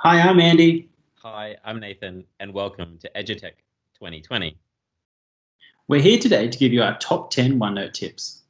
Hi, I'm Andy. Hi, I'm Nathan, and welcome to Edutech 2020. We're here today to give you our top 10 OneNote tips.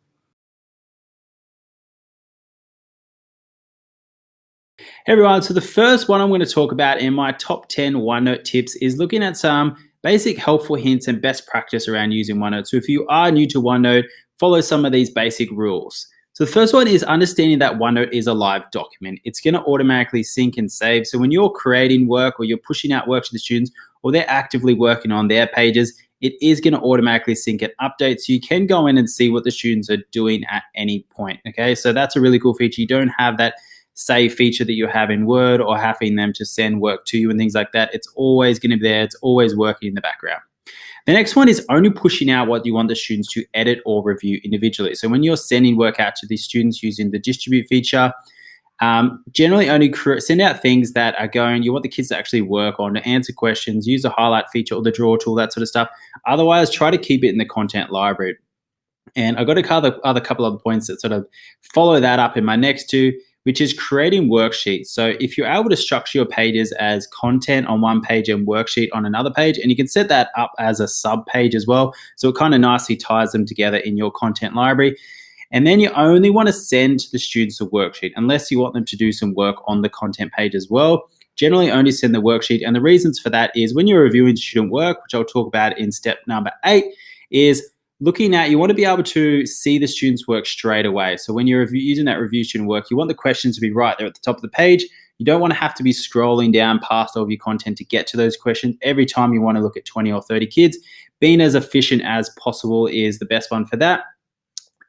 Hey everyone, so the first one I'm going to talk about in my top 10 OneNote tips is looking at some basic helpful hints and best practice around using OneNote. So if you are new to OneNote, follow some of these basic rules. So the first one is understanding that OneNote is a live document. It's going to automatically sync and save. So when you're creating work or you're pushing out work to the students or they're actively working on their pages, it is going to automatically sync and update. So you can go in and see what the students are doing at any point. Okay, so that's a really cool feature. You don't have that save feature that you have in Word or having them to send work to you and things like that. It's always going to be there. It's always working in the background. The next one is only pushing out what you want the students to edit or review individually. So when you're sending work out to the students using the distribute feature, generally only send out things that are going, you want the kids to actually work on, to answer questions, use the highlight feature or the draw tool, that sort of stuff. Otherwise, try to keep it in the content library. And I've got a couple of points that sort of follow that up in my next two, which is creating worksheets. So if you're able to structure your pages as content on one page and worksheet on another page, and you can set that up as a sub page as well. So it kind of nicely ties them together in your content library. And then you only want to send the students a worksheet unless you want them to do some work on the content page as well. Generally only send the worksheet. And the reasons for that is when you're reviewing student work, which I'll talk about in step number 8, is looking at, you want to be able to see the students' work straight away. So when you're using that review student work, you want the questions to be right there at the top of the page. You don't want to have to be scrolling down past all of your content to get to those questions every time you want to look at 20 or 30 kids. Being as efficient as possible is the best one for that.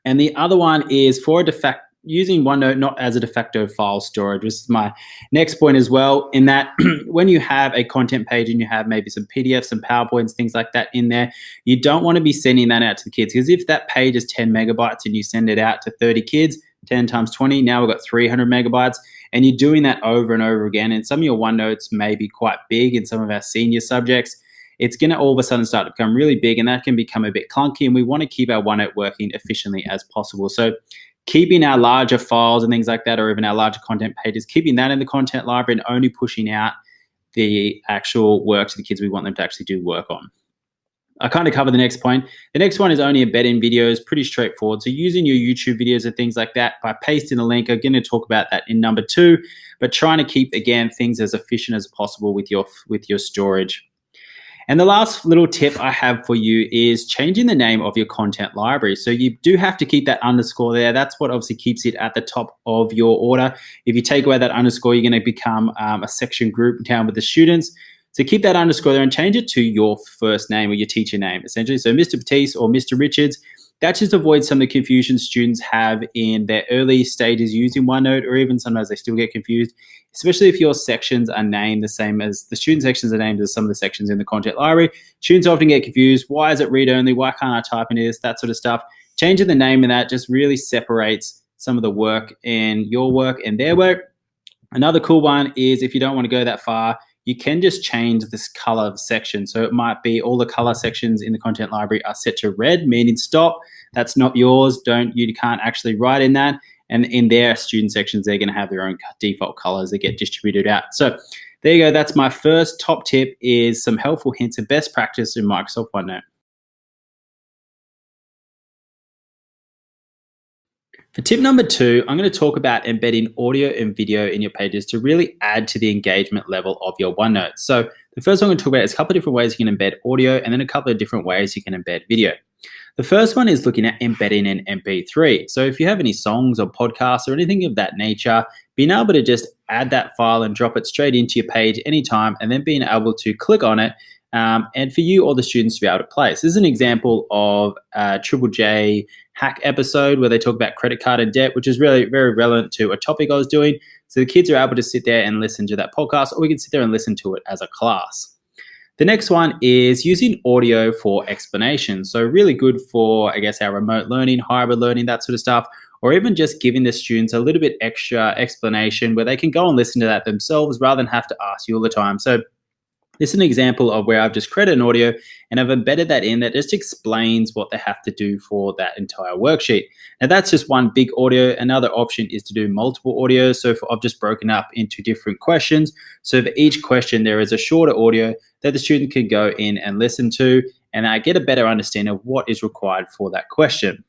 And the other one is for a using OneNote not as a de facto file storage. This is my next point as well, in that when you have a content page and you have maybe some PDFs, some PowerPoints, things like that in there, you don't want to be sending that out to the kids, because if that page is 10 megabytes and you send it out to 30 kids, 10 times 20, now we've got 300 megabytes, and you're doing that over and over again. And some of your OneNotes may be quite big in some of our senior subjects. It's going to all of a sudden start to become really big, and that can become a bit clunky, and we want to keep our OneNote working efficiently as possible. So keeping our larger files and things like that, or even our larger content pages, keeping that in the content library and only pushing out the actual work to the kids we want them to actually do work on. I kind of covered the next point. The next one is only embedding videos, pretty straightforward. So using your YouTube videos and things like that by pasting a link. I'm going to talk about that in number 2, but trying to keep, again, things as efficient as possible with your storage. And the last little tip I have for you is changing the name of your content library. So you do have to keep that underscore there. That's what obviously keeps it at the top of your order. If you take away that underscore, you're going to become a section group down with the students. So keep that underscore there and change it to your first name or your teacher name, essentially. So Mr. Battese or Mr. Richards. That just avoids some of the confusion students have in their early stages using OneNote, or even sometimes they still get confused, especially if your sections are named the same as the student sections are named as some of the sections in the content library. Students often get confused. Why is it read only? Why can't I type in this? That sort of stuff. Changing the name of that just really separates some of the work and your work and their work. Another cool one is, if you don't want to go that far, you can just change this color section. So it might be all the color sections in the content library are set to red, meaning stop. That's not yours. You can't actually write in that. And in their student sections, they're going to have their own default colors that get distributed out. So there you go. That's my first top tip, is some helpful hints and best practice in Microsoft OneNote. For tip number 2, I'm going to talk about embedding audio and video in your pages to really add to the engagement level of your OneNote. So the first one I'm going to talk about is a couple of different ways you can embed audio, and then a couple of different ways you can embed video. The first one is looking at embedding an MP3. So if you have any songs or podcasts or anything of that nature, being able to just add that file and drop it straight into your page anytime, and then being able to click on it, and for you or the students to be able to play. So this is an example of a Triple J hack episode where they talk about credit card and debt, which is really very relevant to a topic I was doing. So the kids are able to sit there and listen to that podcast, or we can sit there and listen to it as a class. The next one is using audio for explanation. So really good for, I guess, our remote learning, hybrid learning, that sort of stuff, or even just giving the students a little bit extra explanation where they can go and listen to that themselves rather than have to ask you all the time. So This is an example of where I've just created an audio and I've embedded that in that just explains what they have to do for that entire worksheet. Now that's just one big audio. Another option is to do multiple audios. So I've just broken up into different questions. So for each question, there is a shorter audio that the student can go in and listen to, and I get a better understanding of what is required for that question.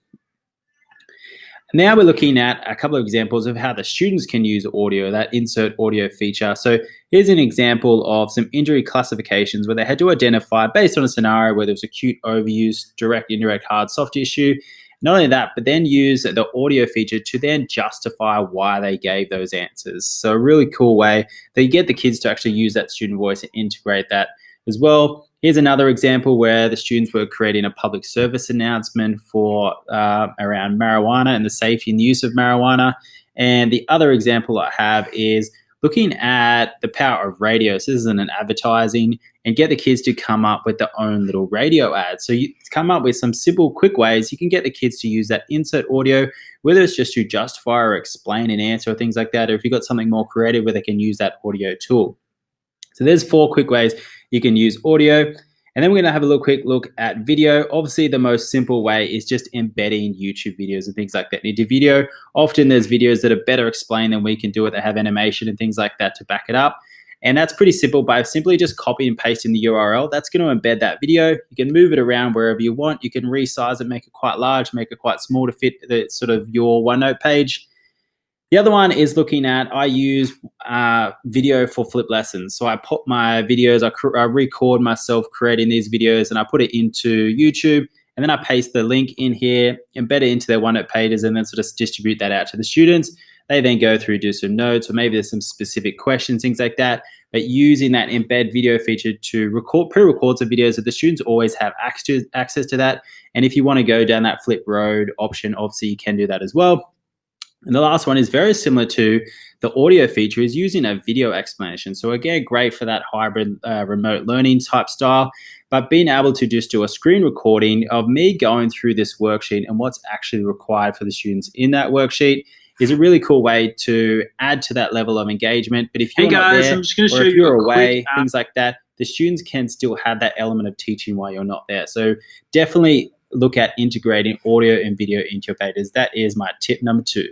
Now we're looking at a couple of examples of how the students can use audio, that insert audio feature. So here's an example of some injury classifications where they had to identify, based on a scenario, whether it was acute overuse, direct, indirect, hard, soft issue. Not only that, but then use the audio feature to then justify why they gave those answers. So a really cool way that you get the kids to actually use that student voice and integrate that as well. Here's another example where the students were creating a public service announcement for around marijuana and the safety and use of marijuana. And the other example I have is looking at the power of radio. So this is an advertising, and get the kids to come up with their own little radio ad. So you come up with some simple, quick ways you can get the kids to use that insert audio, whether it's just to justify or explain an answer or things like that, or if you've got something more creative where they can use that audio tool. So there's 4 quick ways you can use audio. And then we're going to have a little quick look at video. Obviously, the most simple way is just embedding YouTube videos and things like that into video. Often there's videos that are better explained than we can do it, that have animation and things like that to back it up. And that's pretty simple by simply just copy and pasting the URL. That's going to embed that video. You can move it around wherever you want. You can resize it, make it quite large, make it quite small to fit the sort of your OneNote page. The other one is looking at, I use video for flip lessons. So I put my videos, I record myself creating these videos, and I put it into YouTube, and then I paste the link in here, embed it into their OneNote pages, and then sort of distribute that out to the students. They then go through, do some notes, or maybe there's some specific questions, things like that. But using that embed video feature to pre-record some videos, that the students always have access to that. And if you want to go down that flip road option, obviously you can do that as well. And the last one is very similar to the audio feature, is using a video explanation. So again, great for that hybrid remote learning type style, but being able to just do a screen recording of me going through this worksheet and what's actually required for the students in that worksheet is a really cool way to add to that level of engagement. But if you're not there, I'm just going to show or if you you're a away, quick things like that, the students can still have that element of teaching while you're not there. So definitely look at integrating audio and video into your pages. That is my tip number 2.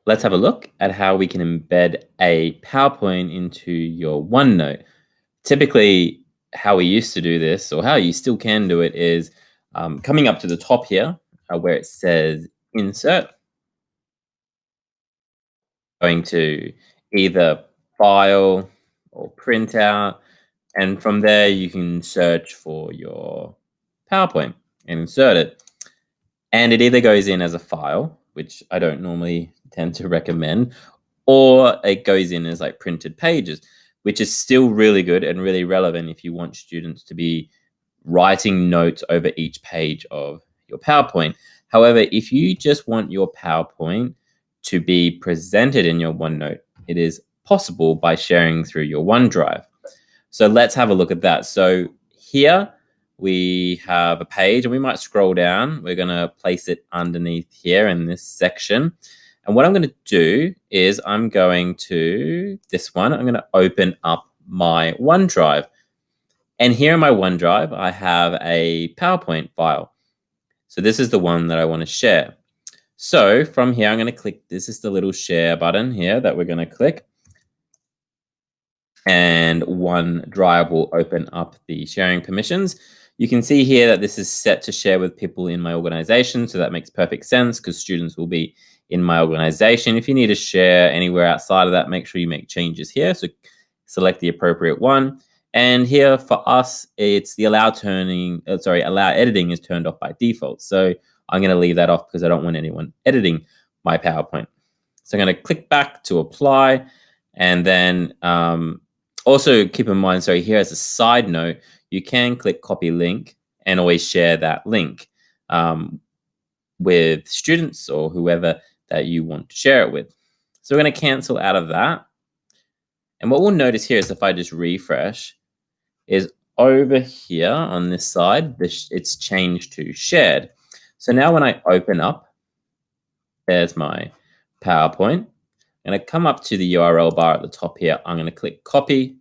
Let's have a look at how we can embed a PowerPoint into your OneNote. Typically, how we used to do this, or how you still can do it, is coming up to the top here where it says Insert, going to either File or Print Out, and from there you can search for your PowerPoint and insert it. And it either goes in as a file, which I don't normally tend to recommend, or it goes in as like printed pages, which is still really good and really relevant if you want students to be writing notes over each page of your PowerPoint. However, if you just want your PowerPoint to be presented in your OneNote, it is possible by sharing through your OneDrive. So let's have a look at that. So here we have a page, and we might scroll down. We're going to place it underneath here in this section. And what I'm going to do is I'm going to this one. I'm going to open up my OneDrive. And here in my OneDrive, I have a PowerPoint file. So this is the one that I want to share. So from here, I'm going to click, this is the little share button here that we're going to click. And OneDrive will open up the sharing permissions. You can see here that this is set to share with people in my organization. So that makes perfect sense because students will be in my organization. If you need to share anywhere outside of that, make sure you make changes here. So select the appropriate one. And here for us, it's the allow editing is turned off by default. So I'm going to leave that off because I don't want anyone editing my PowerPoint. So I'm going to click back to apply. And then also keep in mind, so here as a side note, you can click copy link and always share that link with students or whoever that you want to share it with. So we're going to cancel out of that. And what we'll notice here is if I just refresh, is over here on this side, it's changed to shared. So now when I open up, there's my PowerPoint. I'm going to come up to the URL bar at the top here. I'm going to click copy.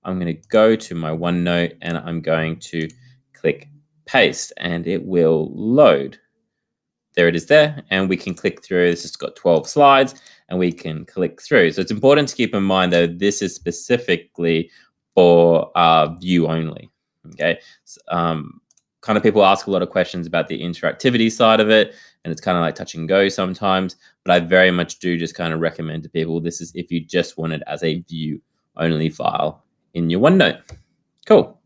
I'm going to go to my OneNote and I'm going to click paste, and it will load. There it is there, and we can click through. This has got 12 slides, and we can click through. So it's important to keep in mind that this is specifically for view only. Okay, kind of people ask a lot of questions about the interactivity side of it, and it's kind of like touch and go sometimes. But I very much do just kind of recommend to people, this is if you just want it as a view only file in your OneNote. Cool.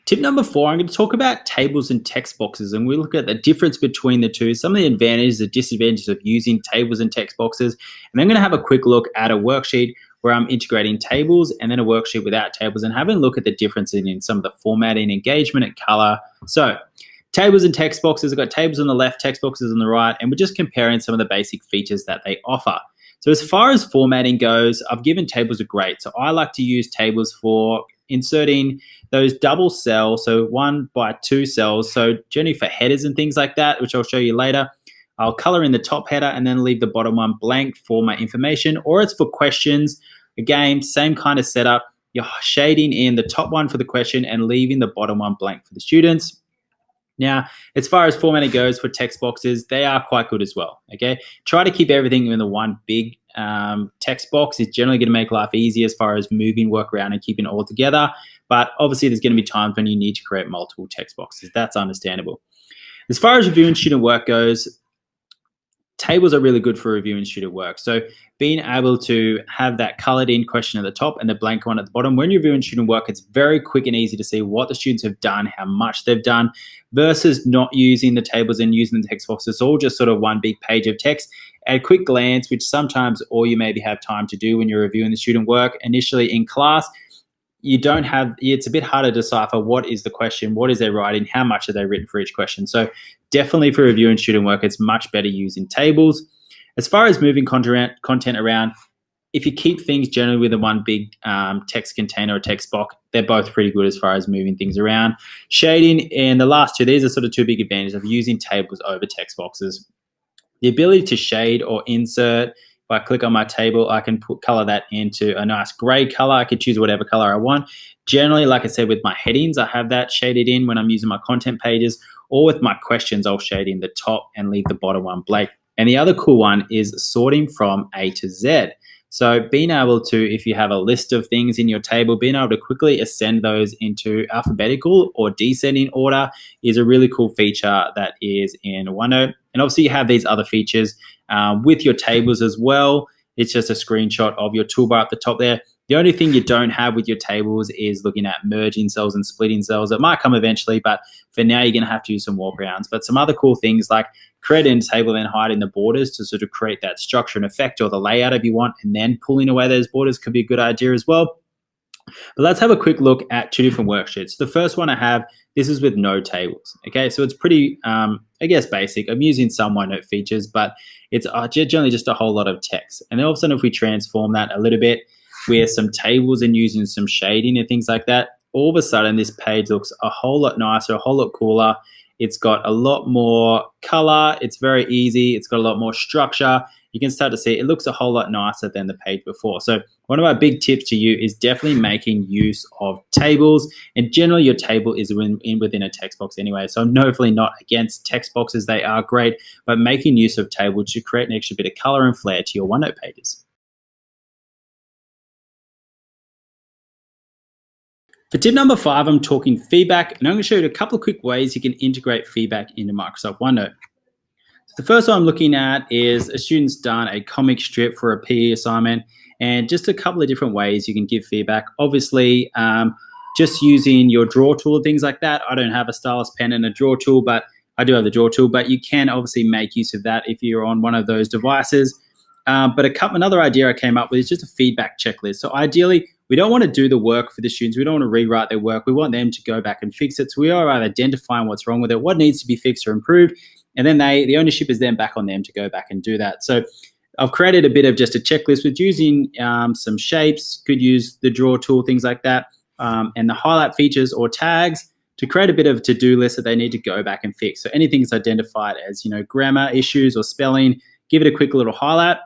Tip number 4, I'm going to talk about tables and text boxes, and we'll look at the difference between the two, some of the advantages and disadvantages of using tables and text boxes, and then I'm going to have a quick look at a worksheet where I'm integrating tables, and then a worksheet without tables, and having a look at the differences in some of the formatting, engagement, and color. So tables and text boxes, I've got tables on the left, text boxes on the right, and we're just comparing some of the basic features that they offer. So as far as formatting goes, I've given tables a grade. So I like to use tables for inserting those double cells, so 1 by 2 cells, so generally for headers and things like that, which I'll show you later. I'll color in the top header and then leave the bottom one blank for my information, or it's for questions. Again, same kind of setup. You're shading in the top one for the question and leaving the bottom one blank for the students. Now, as far as formatting goes for text boxes, they are quite good as well, okay? Try to keep everything in the one big text box. It's generally going to make life easy as far as moving work around and keeping it all together. But obviously, there's going to be times when you need to create multiple text boxes. That's understandable. As far as reviewing student work goes, tables are really good for reviewing student work. So being able to have that colored in question at the top and the blank one at the bottom, when you're reviewing student work, it's very quick and easy to see what the students have done, how much they've done, versus not using the tables and using the text boxes. It's all just sort of one big page of text at a quick glance, which sometimes all you maybe have time to do when you're reviewing the student work initially in class. You don't have, it's a bit harder to decipher what is the question, what is their writing, how much have they written for each question. So definitely for reviewing student work, it's much better using tables. As far as moving content around, if you keep things generally with a one big text container or text box, they're both pretty good as far as moving things around. Shading and the last two, these are sort of two big advantages of using tables over text boxes. The ability to shade or insert. If I click on my table, I can color that into a nice gray color. I could choose whatever color I want. Generally, like I said, with my headings, I have that shaded in when I'm using my content pages, or with my questions, I'll shade in the top and leave the bottom one blank. And the other cool one is sorting from A to Z. So being able to, if you have a list of things in your table, being able to quickly ascend those into alphabetical or descending order is a really cool feature that is in OneNote. And obviously you have these other features with your tables as well. It's just a screenshot of your toolbar at the top there. The only thing you don't have with your tables is looking at merging cells and splitting cells. It might come eventually, but for now you're going to have to use some walkarounds. But some other cool things like creating a table and hiding the borders to sort of create that structure and effect, or the layout if you want, and then pulling away those borders could be a good idea as well. But let's have a quick look at two different worksheets. The first one I have, this is with no tables. Okay, so it's pretty, I guess, basic. I'm using some OneNote features, but it's generally just a whole lot of text. And then all of a sudden, if we transform that a little bit with some tables and using some shading and things like that, all of a sudden this page looks a whole lot nicer, a whole lot cooler. It's got a lot more color. It's very easy. It's got a lot more structure. You can start to see it looks a whole lot nicer than the page before. So one of our big tips to you is definitely making use of tables. And generally your table is within a text box anyway. So I'm definitely not against text boxes. They are great, but making use of tables to create an extra bit of color and flair to your OneNote pages. For tip number 5, I'm talking feedback, and I'm going to show you a couple of quick ways you can integrate feedback into Microsoft OneNote. So the first one I'm looking at is a student's done a comic strip for a PE assignment, and just a couple of different ways you can give feedback. Obviously, just using your draw tool and things like that. I don't have a stylus pen and a draw tool, but I do have the draw tool, but you can obviously make use of that if you're on one of those devices. But another idea I came up with is just a feedback checklist. So ideally, we don't want to do the work for the students. We don't want to rewrite their work. We want them to go back and fix it. So we are identifying what's wrong with it, what needs to be fixed or improved, and then the ownership is then back on them to go back and do that. So I've created a bit of just a checklist with using some shapes, could use the draw tool, things like that, and the highlight features or tags. to create a bit of a to-do list that they need to go back and fix. So anything that's identified as, grammar issues or spelling, give it a quick little highlight.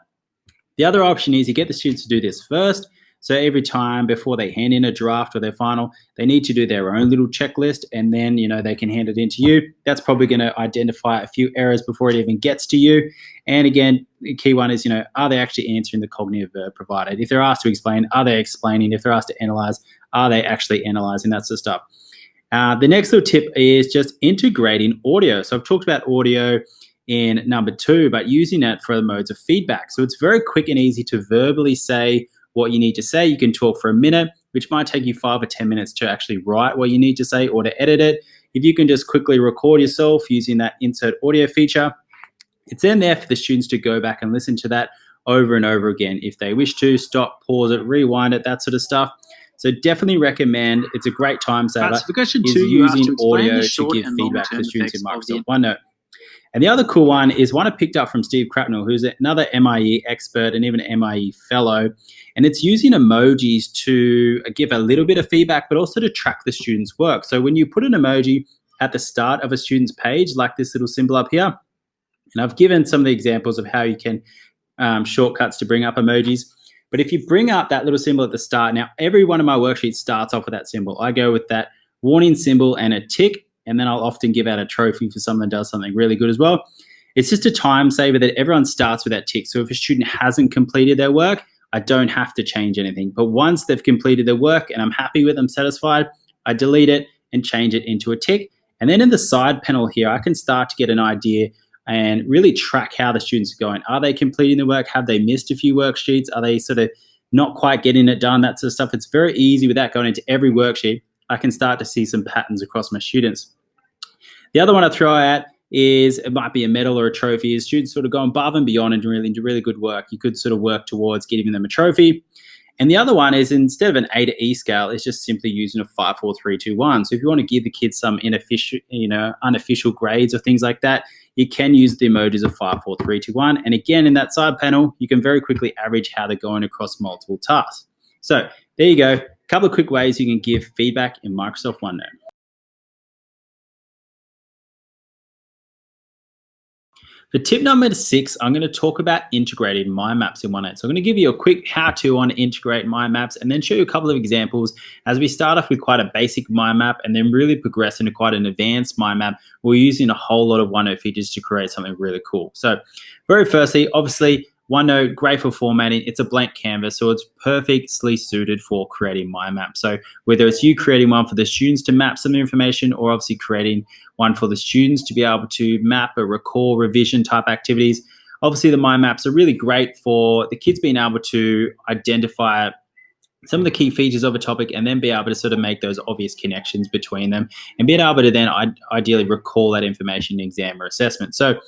The other option is you get the students to do this first. So every time before they hand in a draft or their final, they need to do their own little checklist, and then, they can hand it in to you. That's probably going to identify a few errors before it even gets to you. And again, the key one is, are they actually answering the cognitive verb provided? If they're asked to explain, are they explaining? If they're asked to analyze, are they actually analyzing? That sort of stuff. The next little tip is just integrating audio. So I've talked about audio in number 2, but using that for the modes of feedback. So it's very quick and easy to verbally say what you need to say. You can talk for a minute, which might take you 5 or 10 minutes to actually write what you need to say or to edit it. If you can just quickly record yourself using that insert audio feature, it's then there for the students to go back and listen to that over and over again. If they wish to, stop, pause it, rewind it, that sort of stuff. So definitely recommend, it's a great time saver, So for question is 2, you asked using to explain audio the to short give and feedback long-term to students in effects of Microsoft OneNote. And the other cool one is one I picked up from Steve Crapnell, who's another MIE expert and even an MIE fellow. And it's using emojis to give a little bit of feedback, but also to track the student's work. So when you put an emoji at the start of a student's page, like this little symbol up here, and I've given some of the examples of how you can shortcuts to bring up emojis. But if you bring up that little symbol at the start, now every one of my worksheets starts off with that symbol. I go with that warning symbol and a tick, and then I'll often give out a trophy for someone that does something really good as well. It's just a time saver that everyone starts with that tick. So if a student hasn't completed their work, I don't have to change anything. But once they've completed their work and I'm happy with them, satisfied, I delete it and change it into a tick. And then in the side panel here, I can start to get an idea and really track how the students are going. Are they completing the work? Have they missed a few worksheets? Are they sort of not quite getting it done? That sort of stuff. It's very easy without going into every worksheet. I can start to see some patterns across my students. The other one I throw out is, it might be a medal or a trophy, is students sort of go above and beyond and really do really good work. You could sort of work towards giving them a trophy. And the other one is, instead of an A to E scale, it's just simply using a 5, 4, 3, 2, 1. So if you want to give the kids some unofficial grades or things like that, you can use the emojis of 5, 4, 3, 2, 1. And again, in that side panel, you can very quickly average how they're going across multiple tasks. So there you go. A couple of quick ways you can give feedback in Microsoft OneNote. For tip number 6, I'm going to talk about integrating mind maps in OneNote. So I'm going to give you a quick how-to on integrate mind maps and then show you a couple of examples as we start off with quite a basic mind map and then really progress into quite an advanced mind map. We're using a whole lot of OneNote features to create something really cool. So very firstly, obviously, OneNote, great for formatting. It's a blank canvas, so it's perfectly suited for creating mind maps. So whether it's you creating one for the students to map some information, or obviously creating one for the students to be able to map or recall revision type activities. Obviously, the mind maps are really great for the kids being able to identify some of the key features of a topic and then be able to sort of make those obvious connections between them and being able to then ideally recall that information in exam or assessment. So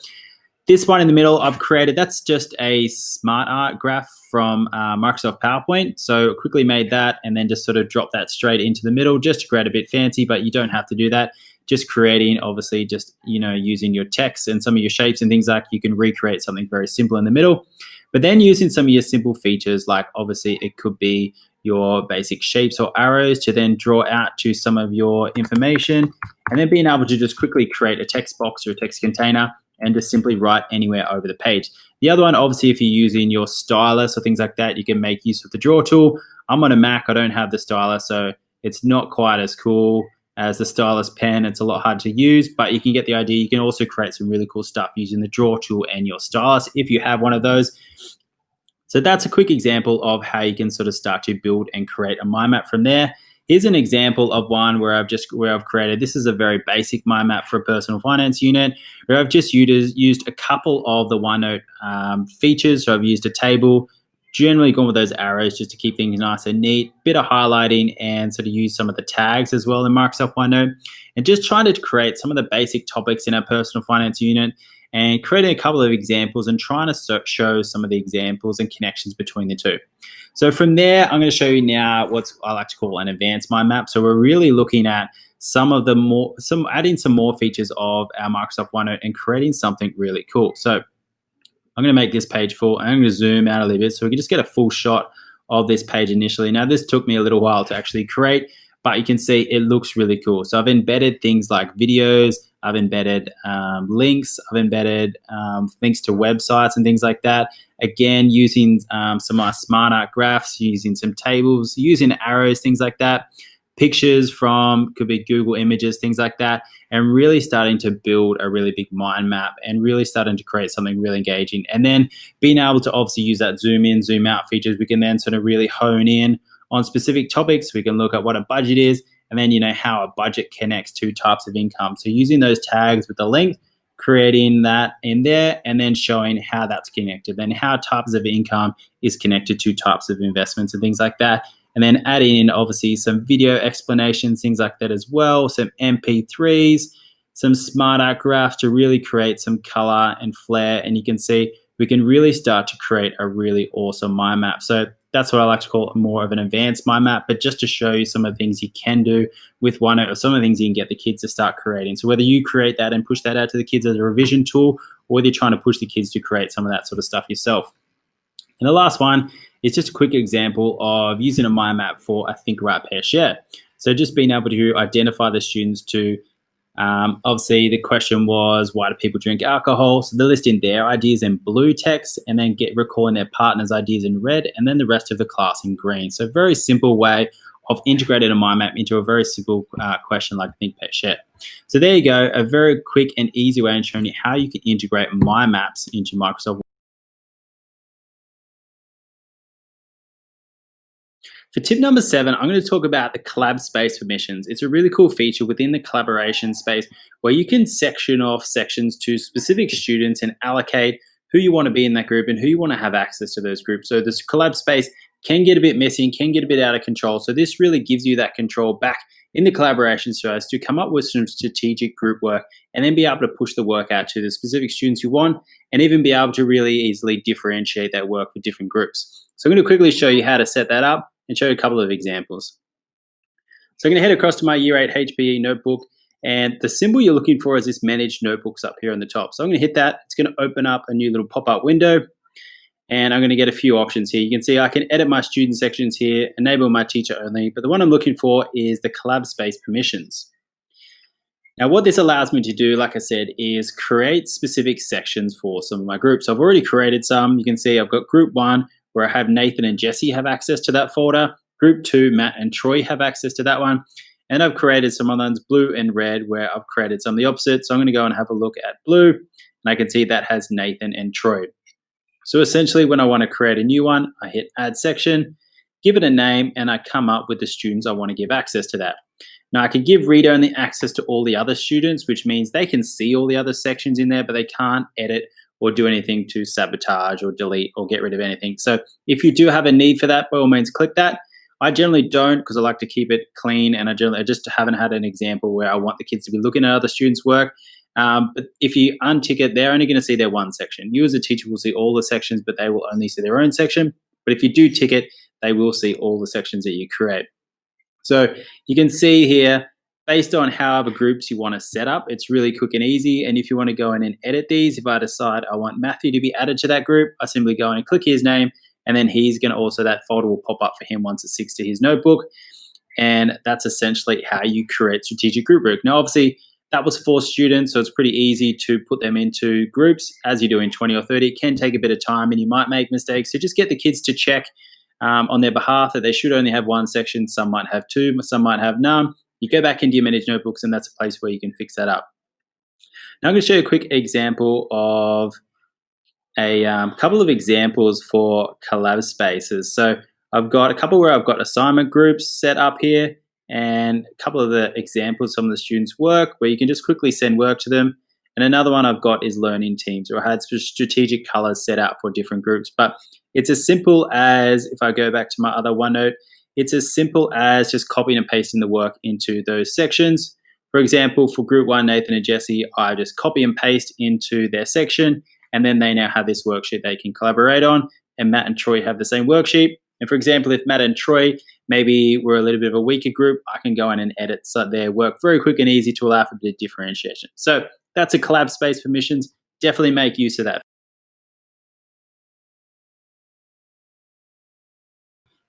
this one in the middle I've created, that's just a smart art graph from Microsoft PowerPoint. So quickly made that and then just sort of dropped that straight into the middle just to create a bit fancy, but you don't have to do that. Just creating, obviously, just, using your text and some of your shapes and things like, you can recreate something very simple in the middle. But then using some of your simple features, like obviously it could be your basic shapes or arrows to then draw out to some of your information, and then being able to just quickly create a text box or a text container and just simply write anywhere over the page. The other one, obviously, if you're using your stylus or things like that, you can make use of the draw tool. I'm on a Mac, I don't have the stylus, so it's not quite as cool as the stylus pen. It's a lot hard to use, but you can get the idea. You can also create some really cool stuff using the draw tool and your stylus if you have one of those. So that's a quick example of how you can sort of start to build and create a mind map from there. Here's an example of one where I've created, this is a very basic mind map for a personal finance unit, where I've just used a couple of the OneNote features. So I've used a table, generally gone with those arrows just to keep things nice and neat, bit of highlighting, and sort of use some of the tags as well in Microsoft OneNote, and just trying to create some of the basic topics in our personal finance unit and creating a couple of examples and trying to show some of the examples and connections between the two. So from there, I'm going to show you now what I like to call an advanced mind map. So we're really looking at adding some more features of our Microsoft OneNote and creating something really cool. So I'm going to make this page full. I'm going to zoom out a little bit so we can just get a full shot of this page initially. Now, this took me a little while to actually create, but you can see it looks really cool. So I've embedded things like videos, I've embedded links, I've embedded links to websites and things like that. Again, using some of my smart art graphs, using some tables, using arrows, things like that. Pictures from, could be Google Images, things like that, and really starting to build a really big mind map and really starting to create something really engaging. And then being able to obviously use that zoom in, zoom out features, we can then sort of really hone in on specific topics. We can look at what a budget is, and then, how a budget connects to types of income. So using those tags with the length, creating that in there, and then showing how that's connected, and how types of income is connected to types of investments and things like that. And then adding in obviously some video explanations, things like that as well, some MP3s, some smart art graphs to really create some color and flair. And you can see we can really start to create a really awesome mind map. So that's what I like to call more of an advanced mind map, but just to show you some of the things you can do with OneNote, or some of the things you can get the kids to start creating. So whether you create that and push that out to the kids as a revision tool, or whether you're trying to push the kids to create some of that sort of stuff yourself. And the last one is just a quick example of using a mind map for a think, write, pair, share. So just being able to identify the students to, obviously the question was, why do people drink alcohol? So they're listing their ideas in blue text, and then recalling their partner's ideas in red, and then the rest of the class in green. So very simple way of integrating a mind map into a very simple question like think, pair, share. So there you go, a very quick and easy way in showing you how you can integrate mind maps into Microsoft. For tip number 7, I'm going to talk about the collab space permissions. It's a really cool feature within the collaboration space where you can section off sections to specific students and allocate who you want to be in that group and who you want to have access to those groups. So this collab space can get a bit messy, can get a bit out of control. So this really gives you that control back in the collaboration space to come up with some strategic group work, and then be able to push the work out to the specific students you want, and even be able to really easily differentiate that work with different groups. So I'm going to quickly show you how to set that up and show you a couple of examples. So I'm going to head across to my Year 8 HPE notebook, and the symbol you're looking for is this Manage Notebooks up here on the top. So I'm going to hit that. It's going to open up a new little pop-up window, and I'm going to get a few options here. You can see I can edit my student sections here, enable my teacher only, but the one I'm looking for is the collab space permissions. Now what this allows me to do, like I said, is create specific sections for some of my groups. I've already created some. You can see I've got group 1, where I have Nathan and Jesse have access to that folder. Group 2, Matt and Troy have access to that one. And I've created some other ones, blue and red, where I've created some of the opposite. So I'm going to go and have a look at blue, and I can see that has Nathan and Troy. So essentially when I want to create a new one, I hit add section, give it a name, and I come up with the students I want to give access to that. Now I can give read-only access to all the other students, which means they can see all the other sections in there, but they can't edit or do anything to sabotage or delete or get rid of anything. So if you do have a need for that, by all means click that. I generally don't, because I like to keep it clean, and I just haven't had an example where I want the kids to be looking at other students' work. But if you untick it, they're only going to see their one section. You as a teacher will see all the sections, but they will only see their own section. But if you do tick it, they will see all the sections that you create. So you can see here, based on however groups you want to set up, it's really quick and easy. And if you want to go in and edit these, if I decide I want Matthew to be added to that group, I simply go in and click his name, and then he's going to also, that folder will pop up for him once it syncs to his notebook. And that's essentially how you create strategic group work. Now, obviously, that was for students, so it's pretty easy to put them into groups. As you're doing 20 or 30, it can take a bit of time and you might make mistakes. So just get the kids to check on their behalf that they should only have one section. Some might have 2, some might have none. You go back into your managed notebooks, and that's a place where you can fix that up. Now I'm going to show you a quick example of a couple of examples for collab spaces. So I've got a couple where I've got assignment groups set up here, and a couple of the examples, some of the students' work where you can just quickly send work to them. And another one I've got is learning teams, where I had strategic colors set out for different groups. But it's as simple as, if I go back to my other OneNote, it's as simple as just copying and pasting the work into those sections. For example, for group 1, Nathan and Jesse, I just copy and paste into their section, and then they now have this worksheet they can collaborate on. And Matt and Troy have the same worksheet. And for example, if Matt and Troy maybe we're a little bit of a weaker group, I can go in and edit their work very quick and easy to allow for a bit of differentiation. So that's a collab space permissions. Definitely make use of that.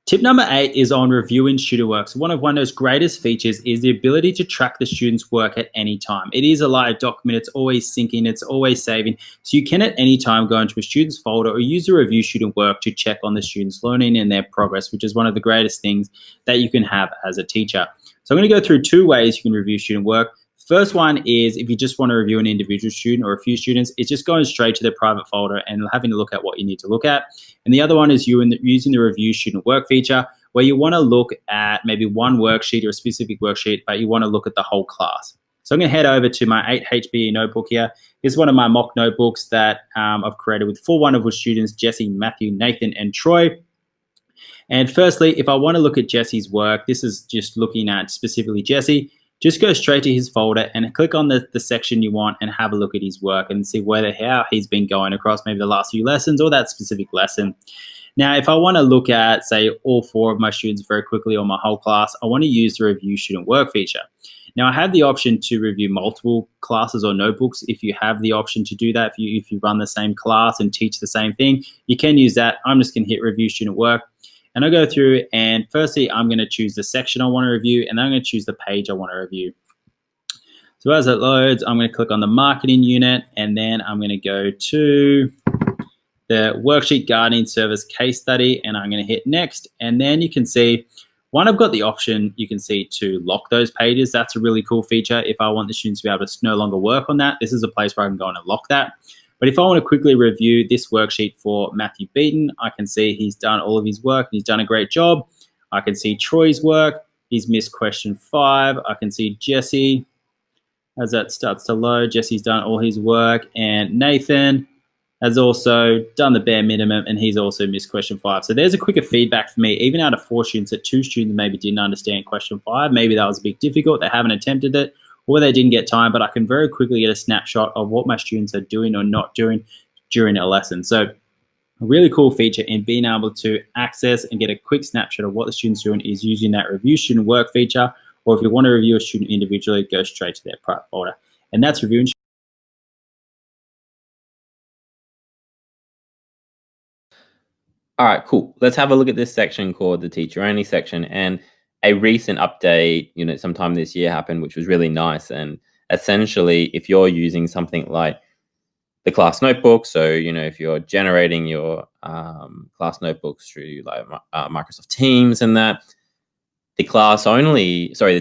Tip number 8 is on reviewing student work. So one of OneNote's greatest features is the ability to track the student's work at any time. It is a live document, it's always syncing, it's always saving. So you can at any time go into a student's folder or use the review student work to check on the student's learning and their progress, which is one of the greatest things that you can have as a teacher. So I'm going to go through 2 ways you can review student work. First one is if you just want to review an individual student or a few students, it's just going straight to their private folder and having a look at what you need to look at. And the other one is using the review student work feature, where you want to look at maybe one worksheet or a specific worksheet, but you want to look at the whole class. So I'm going to head over to my 8 HBE notebook here. This is one of my mock notebooks that I've created with 4 wonderful students, Jesse, Matthew, Nathan, and Troy. And firstly, if I want to look at Jesse's work, this is just looking at specifically Jesse. Just go straight to his folder and click on the section you want and have a look at his work and see how he's been going across maybe the last few lessons or that specific lesson. Now, if I want to look at, say, all 4 of my students very quickly or my whole class, I want to use the review student work feature. Now, I have the option to review multiple classes or notebooks. If you have the option to do that, if you run the same class and teach the same thing, you can use that. I'm just going to hit review student work. And I'll go through and firstly, I'm going to choose the section I want to review, and then I'm going to choose the page I want to review. So as it loads, I'm going to click on the marketing unit, and then I'm going to go to the worksheet guarding service case study, and I'm going to hit next. And then you can see, I've got the option, you can see, to lock those pages. That's a really cool feature. If I want the students to be able to no longer work on that, this is a place where I can go and lock that. But if I want to quickly review this worksheet for Matthew Beaton, I can see he's done all of his work. He's done a great job. I can see Troy's work. He's missed question 5. I can see Jesse. As that starts to load, Jesse's done all his work. And Nathan has also done the bare minimum, and he's also missed question 5. So there's a quicker feedback for me. Even out of 4 students, that 2 students maybe didn't understand question 5. Maybe that was a bit difficult. They haven't attempted it, or they didn't get time, but I can very quickly get a snapshot of what my students are doing or not doing during a lesson. So a really cool feature in being able to access and get a quick snapshot of what the student's doing is using that review student work feature, or if you want to review a student individually, go straight to their private folder. And that's reviewing. All right, cool. Let's have a look at this section called the teacher only section. And a recent update, sometime this year happened, which was really nice. And essentially, if you're using something like the class notebook, so, if you're generating your class notebooks through like Microsoft Teams and that, the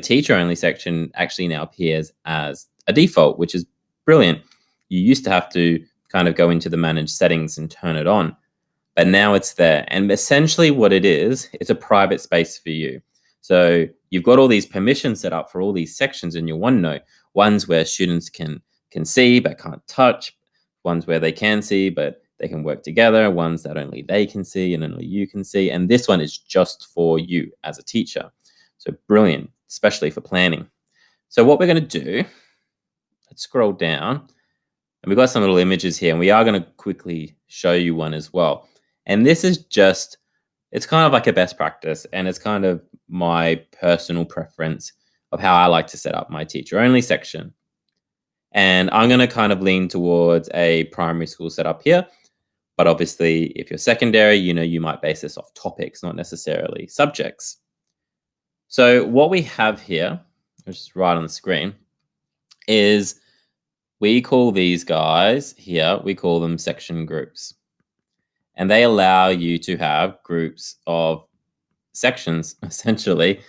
teacher only section actually now appears as a default, which is brilliant. You used to have to kind of go into the manage settings and turn it on, but now it's there. And essentially what it is, it's a private space for you. So you've got all these permissions set up for all these sections in your OneNote, ones where students can see but can't touch, ones where they can see but they can work together, ones that only they can see and only you can see. And this one is just for you as a teacher. So brilliant, especially for planning. So what we're going to do, let's scroll down. And we've got some little images here, and we are going to quickly show you one as well. And this is it's kind of like a best practice, and it's kind of my personal preference of how I like to set up my teacher only section. And I'm going to kind of lean towards a primary school setup here. But obviously, if you're secondary, you might base this off topics, not necessarily subjects. So what we have here, which is right on the screen, is we call these guys here, we call them section groups. And they allow you to have groups of sections, essentially.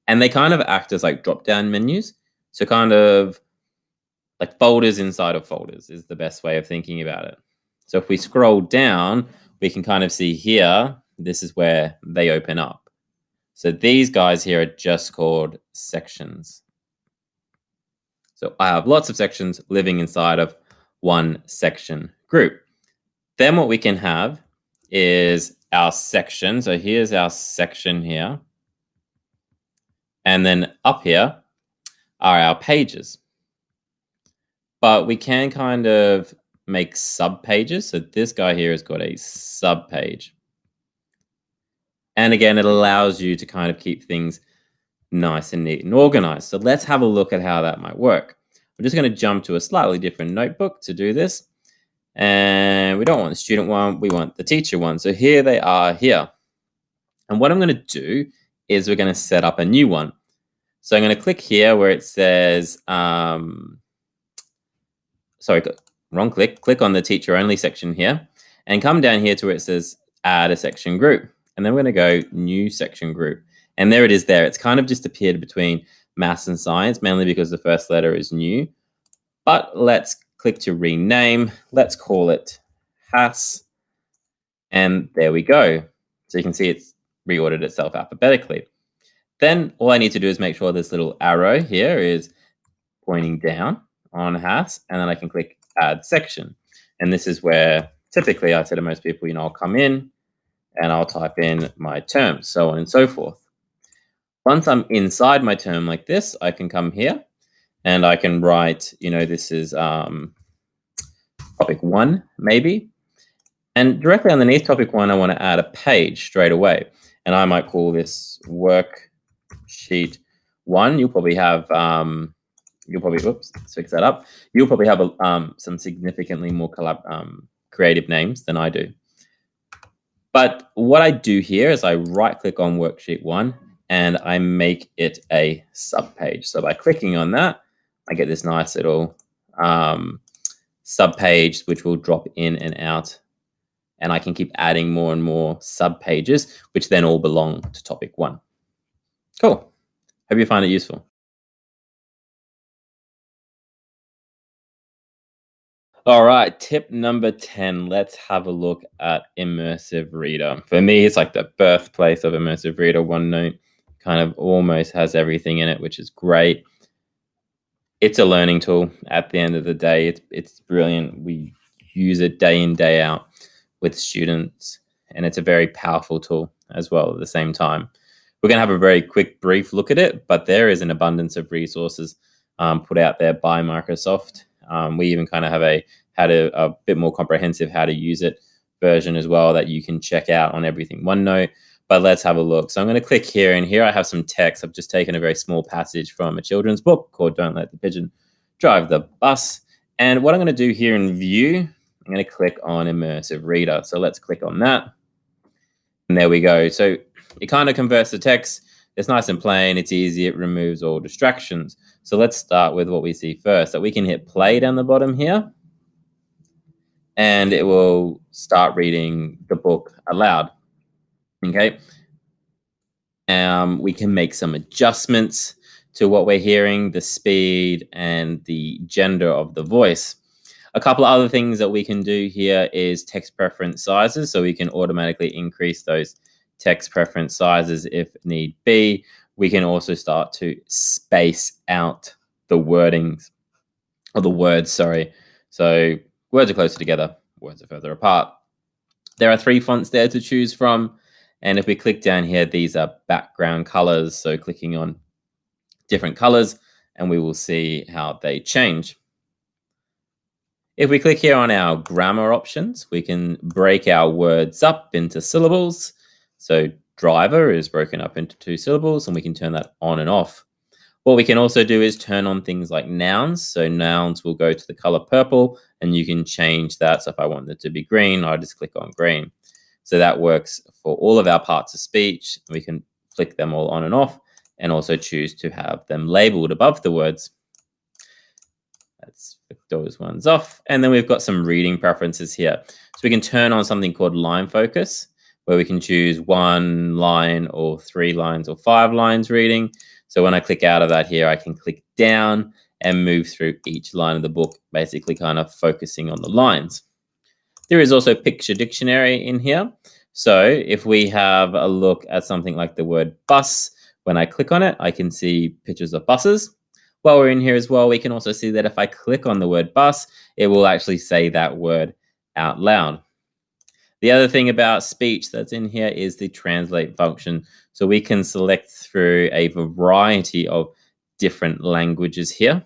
And they kind of act as like drop-down menus. So kind of like folders inside of folders is the best way of thinking about it. So if we scroll down, we can kind of see here, this is where they open up. So these guys here are just called sections. So I have lots of sections living inside of one section group. Then what we can have is our section. So here's our section here. And then up here are our pages. But we can kind of make sub pages. So this guy here has got a sub page. And again, it allows you to kind of keep things nice and neat and organized. So let's have a look at how that might work. I'm just going to jump to a slightly different notebook to do this. And we don't want the student one, we want the teacher one. So here they are here. And what I'm going to do is we're going to set up a new one. So I'm going to click here where it says, sorry, wrong click. Click on the teacher only section here and come down here to where it says add a section group. And then we're going to go new section group. And there it is there. It's kind of just appeared between maths and science, mainly because the first letter is new. But let's click to rename. Let's call it HAS. And there we go. So you can see it's reordered itself alphabetically. Then all I need to do is make sure this little arrow here is pointing down on HAS, and then I can click add section. And this is where typically I say to most people, I'll come in and I'll type in my term, so on and so forth. Once I'm inside my term like this, I can come here and I can write, this is topic 1 maybe. And directly underneath topic 1, I want to add a page straight away. And I might call this worksheet 1. You'll probably have, oops, let's fix that up. You'll probably have some significantly more creative names than I do. But what I do here is I right click on worksheet 1 and I make it a subpage. So by clicking on that, I get this nice little subpage, which will drop in and out. And I can keep adding more and more subpages, which then all belong to topic 1. Cool. Hope you find it useful. All right, tip number 10. Let's have a look at Immersive Reader. For me, it's like the birthplace of Immersive Reader. OneNote kind of almost has everything in it, which is great. It's a learning tool at the end of the day. It's brilliant. We use it day in, day out with students, and it's a very powerful tool as well at the same time. We're going to have a very quick, brief look at it, but there is an abundance of resources put out there by Microsoft. We even kind of have a bit more comprehensive how to use it version as well that you can check out on everything OneNote. But let's have a look. So I'm going to click here, and here I have some text. I've just taken a very small passage from a children's book called Don't Let the Pigeon Drive the Bus. And what I'm going to do here in View, I'm going to click on Immersive Reader. So let's click on that. And there we go. So it kind of converts the text. It's nice and plain. It's easy. It removes all distractions. So let's start with what we see first. So we can hit play down the bottom here, and it will start reading the book aloud. Okay. We can make some adjustments to what we're hearing, the speed and the gender of the voice. A couple of other things that we can do here is text preference sizes. So we can automatically increase those text preference sizes if need be. We can also start to space out the wordings, or the words, sorry. So words are closer together, words are further apart. There are 3 fonts there to choose from. And if we click down here, these are background colors. So clicking on different colors, and we will see how they change. If we click here on our grammar options, we can break our words up into syllables. So driver is broken up into 2 syllables, and we can turn that on and off. What we can also do is turn on things like nouns. So nouns will go to the color purple, and you can change that. So if I want it to be green, I just click on green. So that works for all of our parts of speech. We can flick them all on and off, and also choose to have them labeled above the words. Let's flick those ones off. And then we've got some reading preferences here. So we can turn on something called line focus, where we can choose 1 line or 3 lines or 5 lines reading. So when I click out of that here, I can click down and move through each line of the book, basically kind of focusing on the lines. There is also picture dictionary in here. So if we have a look at something like the word bus, when I click on it, I can see pictures of buses. While we're in here as well, we can also see that if I click on the word bus, it will actually say that word out loud. The other thing about speech that's in here is the translate function. So we can select through a variety of different languages here,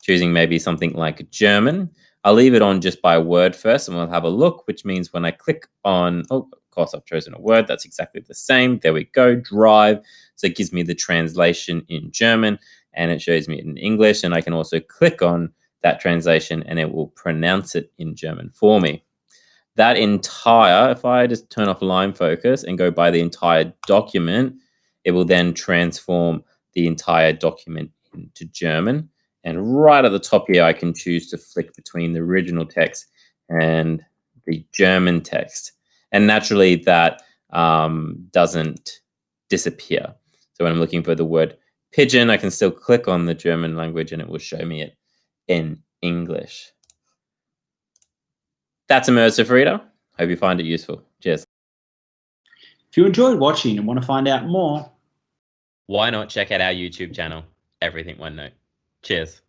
choosing maybe something like German. I'll leave it on just by word first, and we'll have a look, which means when I click on, of course, I've chosen a word that's exactly the same. There we go, drive. So it gives me the translation in German, and it shows me it in English. And I can also click on that translation, and it will pronounce it in German for me. that entire, if I just turn off line focus and go by the entire document, it will then transform the entire document into German. And right at the top here, I can choose to flick between the original text and the German text. And naturally, that doesn't disappear. So when I'm looking for the word pigeon, I can still click on the German language and it will show me it in English. That's Immersive Reader. Hope you find it useful. Cheers. If you enjoyed watching and want to find out more, Why not check out our YouTube channel, Everything OneNote. Cheers.